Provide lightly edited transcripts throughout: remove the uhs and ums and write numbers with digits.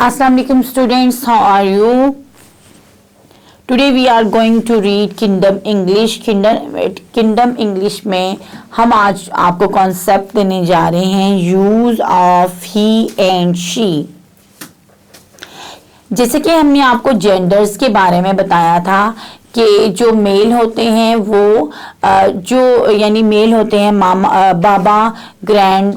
Assalamu alaikum students, how are you? Today we are going to read Kingdom English. Kingdom English में हम आज आपको concept देने जा रहे हैं use of he and she. जैसे कि हमने आपको जेंडर्स के बारे में बताया था कि जो मेल होते हैं वो जो यानी मेल होते हैं मामा, बाबा, grand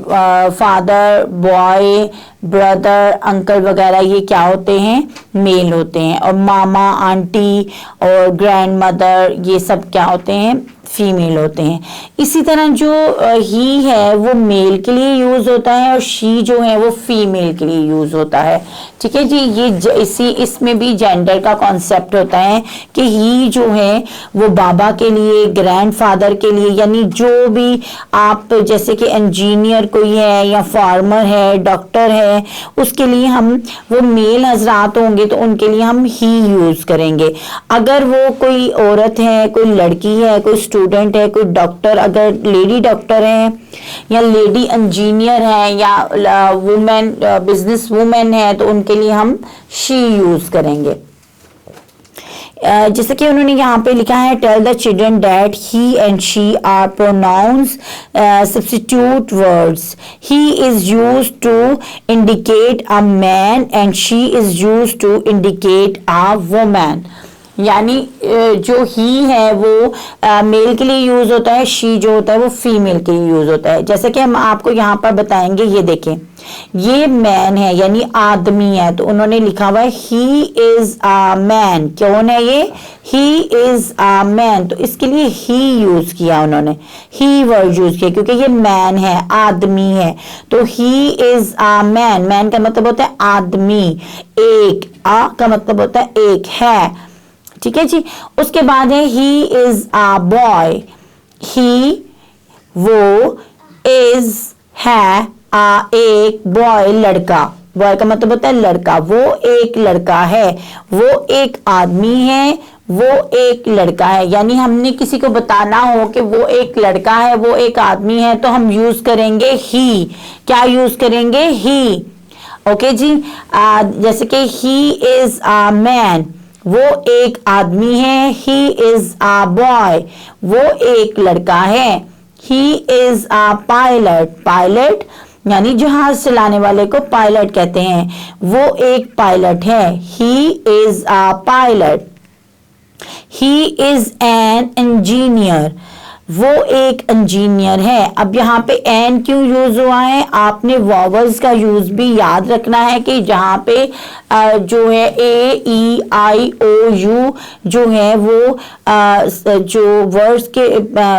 father, boy, brother, uncle वगैरह, ये क्या होते हैं? मेल होते हैं। और मामा, आंटी और ग्रैंड मदर, ये सब क्या होते हैं? फीमेल होते हैं। इसी तरह जो ही है वो मेल के लिए यूज होता है और शी जो है वो फीमेल के लिए यूज होता है। ठीक है जी। ये इसमें भी जेंडर का कॉन्सेप्ट होता है कि ही जो है वो बाबा के लिए, ग्रैंडफादर के लिए, यानी जो भी आप जैसे कि इंजीनियर कोई है या फार्मर है, डॉक्टर है, उसके लिए हम वो मेल हजरात होंगे तो उनके लिए हम ही यूज करेंगे। अगर वो कोई औरत है, कोई लड़की है, कोई स्टूडेंट है, कोई डॉक्टर, अगर लेडी डॉक्टर है या लेडी इंजीनियर है या वुमेन बिजनेस वुमेन है तो उनके लिए हम शी यूज करेंगे। जैसे कि उन्होंने यहाँ पे लिखा है tell the children that he and she are pronounce substitute words. He is used to indicate a man and she is used to indicate a woman. यानी जो ही है वो मेल के लिए यूज होता है, शी जो होता है वो फीमेल के लिए यूज होता है। जैसे कि हम आपको यहाँ पर बताएंगे, ये देखें, ये मैन है यानी आदमी है, तो उन्होंने लिखा हुआ है ही इज अ मैन। कौन है ये? He is a man. तो इसके लिए ही यूज किया उन्होंने, ही वर्ड यूज किया क्योंकि ये मैन है, आदमी है। तो he is a man. Man का मतलब होता है आदमी, एक। आ का मतलब होता है एक, है। ठीक है जी। उसके बाद है ही इज अ बॉय। ही वो, इज है, एक, बॉय लड़का। बॉय का मतलब होता है लड़का। वो एक लड़का है, वो एक आदमी है, वो एक लड़का है। यानी हमने किसी को बताना हो कि वो एक लड़का है, वो एक आदमी है, तो हम यूज करेंगे ही। क्या यूज करेंगे? ही। ओके जी। जैसे कि ही इज अ मैन, वो एक आदमी है। ही इज अ बॉय, वो एक लड़का है। He is a pilot. Pilot यानी जहाज चलाने वाले को पायलट कहते हैं, वो एक पायलट है। He is a pilot. He is an engineer, वो एक इंजीनियर है। अब यहाँ पे एन क्यों यूज हुआ है? आपने वॉवल्स का यूज भी याद रखना है कि जहाँ पे जो है ए, ई, आई, ओ, यू जो है वो जो वर्ड्स के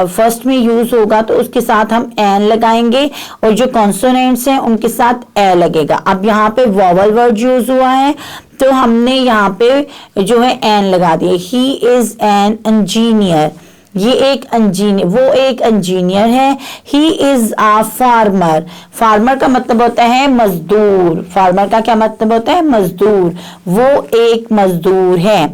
फर्स्ट में यूज होगा तो उसके साथ हम एन लगाएंगे और जो कॉन्सोनेंट्स हैं उनके साथ ए लगेगा। अब यहाँ पे वॉवल वर्ड यूज हुआ है तो हमने यहाँ पे जो है एन लगा दिया। ही इज एन इंजीनियर, ये एक इंजीनियर, वो एक इंजीनियर है। He is a farmer. Farmer का मतलब होता है मजदूर। फार्मर का क्या मतलब होता है? मजदूर। वो एक मजदूर है।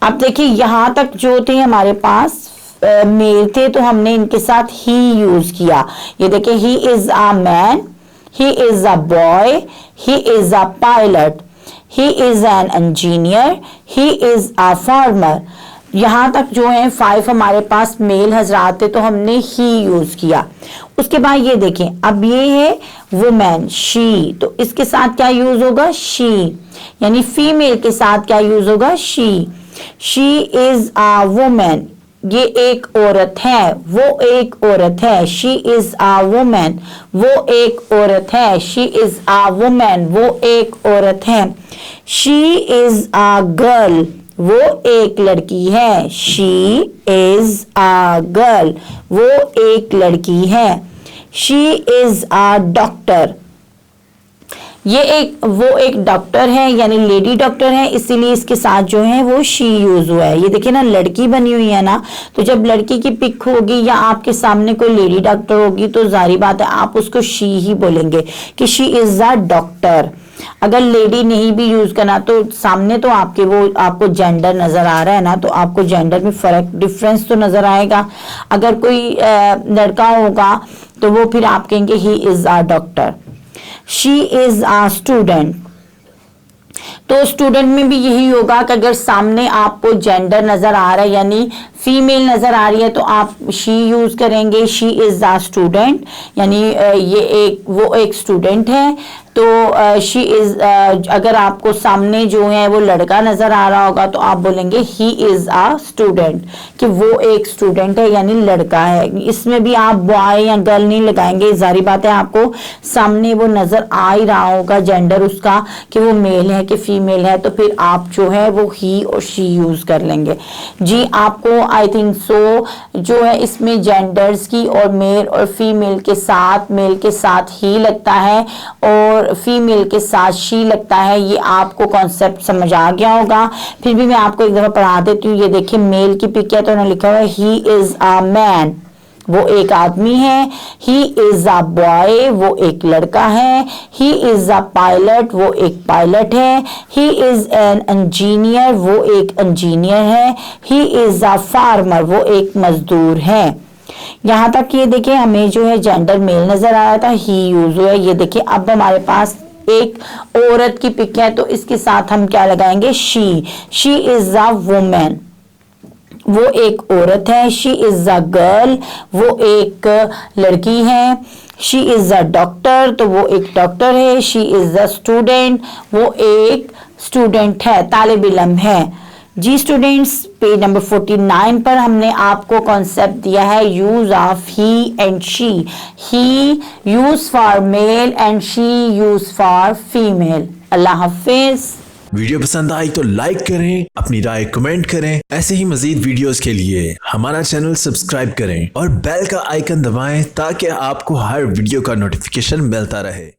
अब देखिए यहाँ तक जो थे हमारे पास मेल थे तो हमने इनके साथ ही यूज किया। ये देखिए, he is a man, he is a boy, he is a pilot, he is an engineer, he is a farmer. यहाँ तक जो है 5 हमारे पास मेल हजरात थे तो हमने ही यूज किया। उसके बाद ये देखें, अब ये है वुमेन, शी, तो इसके साथ क्या यूज होगा? शी। यानी फीमेल के साथ क्या यूज होगा? She. She is a women, ये एक औरत है, वो एक औरत है। शी इज अ वुमेन, वो एक औरत है। शी इज अ वुमेन, वो एक औरत है। शी इज अ गर्ल, वो एक लड़की है। शी इज अ गर्ल, वो एक लड़की है। शी इज अ डॉक्टर, वो एक डॉक्टर है यानी लेडी डॉक्टर है, इसीलिए इसके साथ जो है वो शी यूज हुआ है। ये देखिए ना, लड़की बनी हुई है ना, तो जब लड़की की पिक होगी या आपके सामने कोई लेडी डॉक्टर होगी तो जारी बात है आप उसको शी ही बोलेंगे कि शी इज अ डॉक्टर। अगर लेडी नहीं भी यूज करना तो सामने तो आपके वो आपको जेंडर नजर आ रहा है ना, तो आपको जेंडर में फर्क, डिफरेंस तो नजर आएगा। अगर कोई लड़का होगा तो वो फिर आप कहेंगे he is a doctor. She is a student, तो स्टूडेंट में भी यही होगा कि अगर सामने आपको जेंडर नजर आ रहा है यानी फीमेल नजर आ रही है तो आप शी यूज करेंगे, शी इज द स्टूडेंट, यानी वो एक स्टूडेंट है। तो शी इज, अगर आपको सामने जो है वो लड़का नजर आ रहा होगा तो आप बोलेंगे ही इज अ स्टूडेंट, कि वो एक स्टूडेंट है यानी लड़का है। इसमें भी आप बॉय या गर्ल नहीं लगाएंगे, जारी बात है आपको सामने वो नजर आ ही रहा होगा जेंडर उसका कि वो मेल है कि फीमेल है, तो फिर आप जो है वो ही और शी यूज कर लेंगे। जी आपको आई थिंक सो जो है इसमें जेंडर्स की और मेल और फीमेल के साथ, मेल के साथ ही लगता है और फीमेल के साथ शी लगता है, ये आपको कॉन्सेप्ट समझ आ गया होगा। फिर भी मैं आपको एक दफा पढ़ा देती हूँ। ये देखिए मेल की पिक है तो उन्होंने लिखा हुआ है ही इज अ मैन, वो एक आदमी है। ही इज अ बॉय, वो एक लड़का है। ही इज अ पायलट, वो एक पायलट है। ही इज एन इंजीनियर, वो एक इंजीनियर है। ही इज अ फार्मर, वो एक मजदूर है। यहाँ तक ये देखिए हमें जो है जेंडर मेल नजर आ रहा था, ही यूज हुआ है। ये देखिए अब हमारे पास एक औरत की पिक है तो इसके साथ हम क्या लगाएंगे, शी इज अ वुमेन, वो एक औरत है। शी इज अ गर्ल, वो एक लड़की है। शी इज अ डॉक्टर, तो वो एक डॉक्टर है। शी इज अ स्टूडेंट, वो एक स्टूडेंट है, तालिब इल्म है। जी स्टूडेंट्स, पेज नंबर 49 पर हमने आपको कॉन्सेप्ट दिया है use of he and she. He use for male and she use for female. Allah Hafiz. Video पसंद आई तो लाइक करें, अपनी राय कमेंट करें। ऐसे ही मजीद वीडियोस के लिए हमारा चैनल सब्सक्राइब करें और बेल का आइकन दबाएं ताकि आपको हर वीडियो का नोटिफिकेशन मिलता रहे।